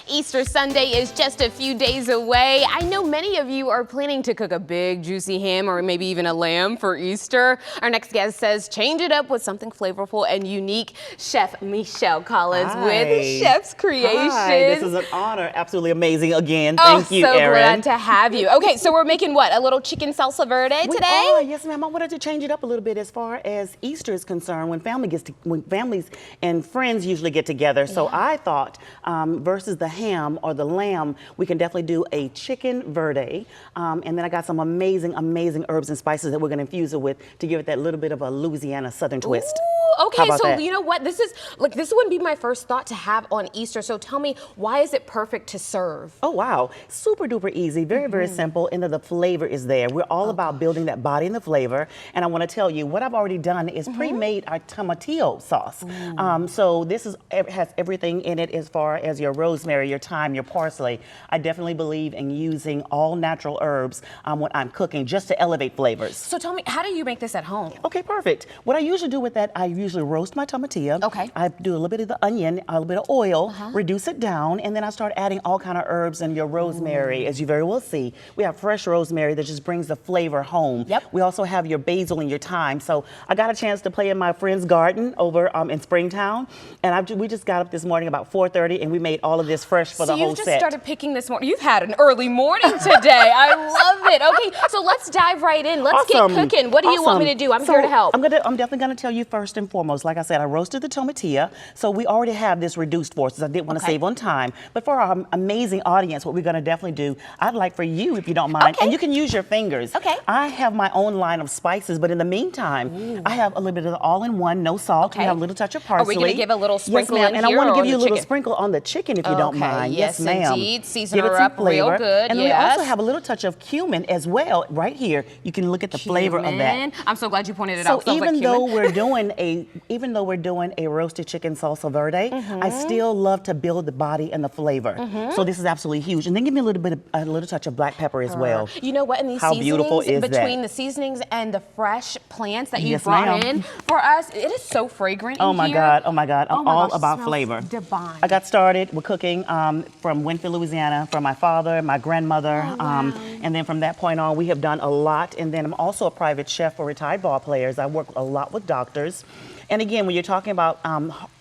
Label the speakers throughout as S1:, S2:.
S1: Easter Sunday is just a few days away. I know many of you are planning to cook a big juicy ham or maybe even a lamb for Easter. Our next guest says change it up with something flavorful and unique. Chef Michelle Collins with Chef's Creation.
S2: Hi, this is an honor. Absolutely amazing again. Thank you,
S1: so
S2: Erin.
S1: glad to have you. Okay, so we're making what? A little chicken salsa verde today?
S2: Yes, ma'am. I wanted to change it up a little bit as far as Easter is concerned. When families and friends usually get together, so I thought versus the ham or the lamb, we can definitely do a chicken verde, and then I got some amazing herbs and spices that we're going to infuse it with to give it that little bit of a Louisiana Southern twist.
S1: Ooh, okay, so
S2: that?
S1: You know what? This wouldn't be my first thought to have on Easter. So tell me, why is it perfect to serve?
S2: Oh wow, super duper easy, very simple, and the flavor is there. We're all about building that body and the flavor, and I want to tell you what I've already done is pre-made our tomatillo sauce. So this has everything in it as far as your rosemary, your thyme, your parsley. I definitely believe in using all natural herbs when I'm cooking just to elevate flavors.
S1: So tell me, how do you make this at home?
S2: Okay, perfect. What I usually do with that, I usually roast my tomatillo.
S1: Okay.
S2: I do a little bit of the onion, a little bit of oil, reduce it down, and then I start adding all kind of herbs and your rosemary, as you very well see. We have fresh rosemary that just brings the flavor home.
S1: Yep.
S2: We also have your basil and your thyme. So I got a chance to play in my friend's garden over in Springtown, and we just got up this morning about 4:30, and we made all of this fresh for the whole set.
S1: So you just started picking this morning. You've had an early morning today. I love it. Okay, so let's dive right in. Let's get cooking. What do you want me to do? I'm here to help.
S2: I'm definitely gonna tell you first and foremost. Like I said, I roasted the tomatillo, so we already have this reduced for us. I didn't want to save on time, but for our amazing audience, what we're gonna definitely do, I'd like for you, if you don't mind, and you can use your fingers.
S1: Okay.
S2: I have my own line of spices, but in the meantime, I have a little bit of the all-in-one, no salt. We have a little touch of parsley.
S1: Are we gonna give a little sprinkle
S2: in
S1: here?
S2: And I want to give
S1: on
S2: you a
S1: the
S2: little
S1: chicken?
S2: sprinkle on the chicken, if you don't mind.
S1: Yes,
S2: ma'am.
S1: indeed. Season
S2: Give it
S1: her
S2: some
S1: up
S2: flavor.
S1: real good.
S2: And then we also have a little touch of cumin as well, right here. You can look at the flavor of that.
S1: I'm so glad you pointed it
S2: So
S1: out. Sounds
S2: even
S1: like
S2: though
S1: cumin.
S2: we're doing a roasted chicken salsa verde, I still love to build the body and the flavor. So this is absolutely huge. And then give me a little touch of black pepper as well.
S1: You know what? In these
S2: How beautiful
S1: seasonings,
S2: is
S1: between
S2: that?
S1: the seasonings and the fresh plants that you
S2: Yes,
S1: brought
S2: ma'am.
S1: in for us, it is so fragrant.
S2: Oh
S1: in
S2: my
S1: here.
S2: God, oh my God. I'm
S1: Oh my
S2: all
S1: gosh,
S2: about
S1: smells
S2: flavor.
S1: divine.
S2: I got started with cooking from Winfield, Louisiana, from my father, my grandmother, and then from that point on, we have done a lot. And then I'm also a private chef for retired ball players. I work a lot with doctors. And again, when you're talking about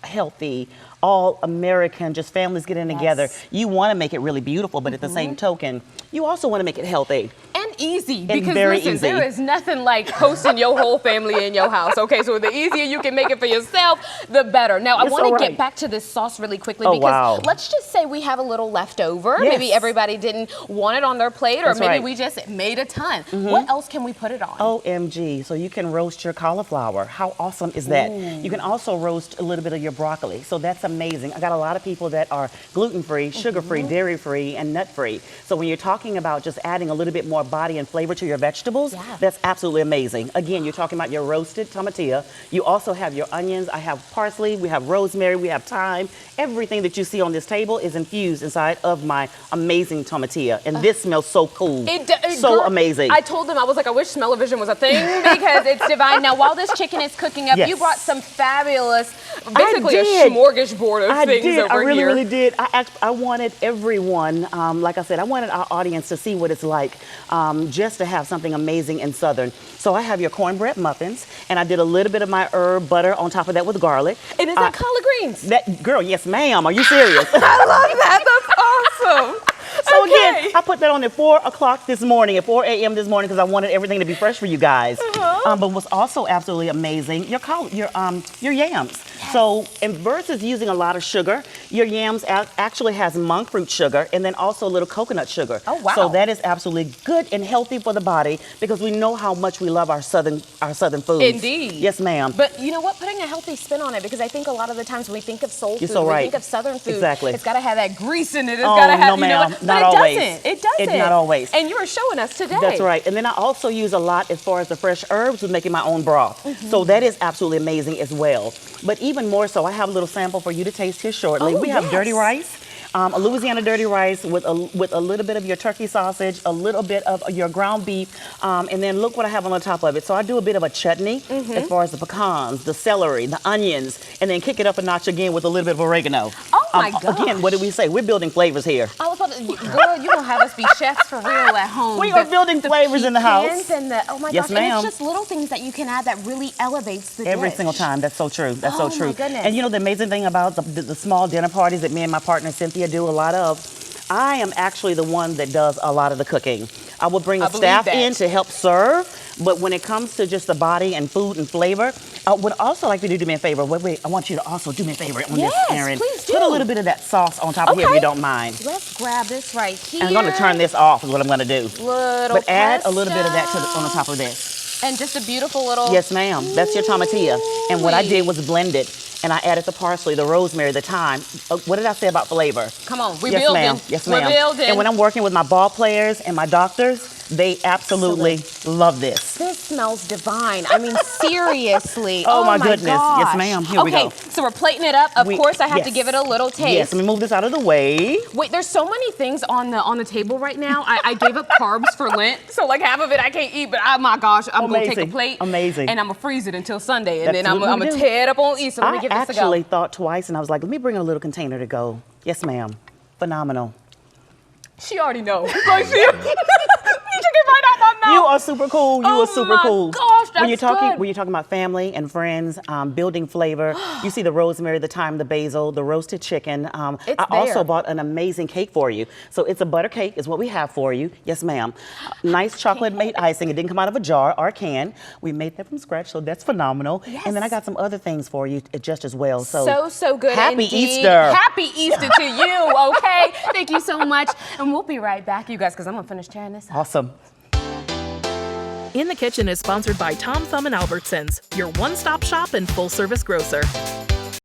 S2: healthy, all American, just families getting together, you want to make it really beautiful, but at the same token, you also want to make it healthy.
S1: And easy,
S2: And
S1: because
S2: very
S1: listen,
S2: easy.
S1: there is nothing like hosting your whole family in your house. Okay, so the easier you can make it for yourself, the better. Now, I want to get back to this sauce really quickly because let's just say we have a little left over. Maybe everybody didn't want it on their plate, or maybe we just made a ton. What else can we put it on?
S2: OMG, so you can roast your cauliflower. How awesome is that? You can also roast a little bit of your broccoli, so that's amazing. I got a lot of people that are gluten-free, sugar-free, dairy-free, and nut-free. So when you're talking about just adding a little bit more body and flavor to your vegetables, that's absolutely amazing. Again, you're talking about your roasted tomatillo. You also have your onions. I have parsley, we have rosemary, we have thyme. Everything that you see on this table is infused inside of my amazing tomatillo. And this smells so cool. So amazing.
S1: I told them, I was like, I wish smell-o-vision was a thing because it's divine. Now, while this chicken is cooking up, you brought some fabulous, basically a smorgasbord of things over here.
S2: I really did. I wanted everyone, like I said, I wanted our audience to see what it's like just to have something amazing and Southern. So I have your cornbread muffins, and I did a little bit of my herb butter on top of that with garlic.
S1: And is that collard greens?
S2: That girl, yes ma'am. Are you serious?
S1: I love that. That's awesome.
S2: So again, I put that on at 4 o'clock this morning, at 4 a.m. this morning, because I wanted everything to be fresh for you guys. But what's also absolutely amazing, your yams. So, versus using a lot of sugar, your yams actually has monk fruit sugar and then also a little coconut sugar.
S1: Oh, wow.
S2: So that is absolutely good and healthy for the body because we know how much we love our southern foods.
S1: Indeed.
S2: Yes, ma'am.
S1: But you know what? Putting a healthy spin on it, because I think a lot of the times when we think of soul food,
S2: so
S1: we
S2: right.
S1: think of Southern food.
S2: Exactly.
S1: It's got to have that grease in it. It's got to have,
S2: no, ma'am.
S1: but
S2: Not
S1: it
S2: always.
S1: doesn't. It doesn't.
S2: It's not always.
S1: And you were showing us today.
S2: That's right. And then I also use a lot as far as the fresh herbs with making my own broth. So that is absolutely amazing as well. But even more so, I have a little sample for you to taste here shortly. We have dirty rice. A Louisiana dirty rice with a little bit of your turkey sausage, a little bit of your ground beef, and then look what I have on the top of it. So I do a bit of a chutney as far as the pecans, the celery, the onions, and then kick it up a notch again with a little bit of oregano.
S1: Oh, my God.
S2: Again, what did we say? We're building flavors here.
S1: I was about to, girl, you're going to have us be chefs for real at home.
S2: We are building flavors in the house.
S1: And oh my
S2: Yes,
S1: gosh, and
S2: ma'am.
S1: it's just little things that you can add that really elevates the
S2: Every
S1: dish.
S2: single time. That's so true. That's so true.
S1: My goodness.
S2: And you know the amazing thing about the small dinner parties that me and my partner Cynthia do a lot of? I am actually the one that does a lot of the cooking. I will bring a staff in to help serve, but when it comes to just the body and food and flavor, I would also like for you to do me a favor. Wait, I want you to also do me a favor on this, Erin.
S1: Please do.
S2: Put a little bit of that sauce on top of here if you don't mind.
S1: Let's grab this right here.
S2: And I'm going to turn this off is what I'm going to do.
S1: But
S2: add a little bit of that on the top of this.
S1: And just a beautiful little...
S2: Yes, ma'am. That's your tomatillo. And what I did was blend it. And I added the parsley, the rosemary, the thyme. What did I say about flavor?
S1: Come on, we're
S2: yes,
S1: building.
S2: Ma'am. Yes, ma'am.
S1: We're building.
S2: And when I'm working with my ball players and my doctors, they absolutely love this.
S1: This smells divine. I mean, seriously.
S2: Oh my goodness.
S1: Gosh.
S2: Yes, ma'am. Here we go.
S1: Okay, so we're plating it up. Of course, I have to give it a little taste.
S2: Yes, let me move this out of the way.
S1: Wait, there's so many things on the table right now. I gave up carbs for Lent, so like half of it I can't eat, but oh my gosh, I'm going to take a plate.
S2: Amazing.
S1: And I'm going to freeze it until Sunday, and then I'm going to tear it up on Easter. Let me give this a go.
S2: I actually thought twice, and I was like, let me bring a little container to go. Yes, ma'am. Phenomenal.
S1: She already knows. Like, she took it right out my mouth.
S2: You are super cool. You are super cool.
S1: Gosh, that's
S2: when you're
S1: good.
S2: talking about family and friends, building flavor, you see the rosemary, the thyme, the basil, the roasted chicken. I also bought an amazing cake for you. So it's a butter cake is what we have for you. Yes, ma'am. Nice chocolate made icing. It didn't come out of a jar or a can. We made that from scratch, so that's phenomenal.
S1: Yes.
S2: And then I got some other things for you just as well.
S1: So good.
S2: Happy
S1: indeed.
S2: Easter.
S1: Happy Easter to you. Okay. Thank you so much. And we'll be right back, you guys, because I'm going to finish tearing this up.
S2: Awesome.
S3: In the Kitchen is sponsored by Tom Thumb and Albertsons, your one-stop shop and full-service grocer.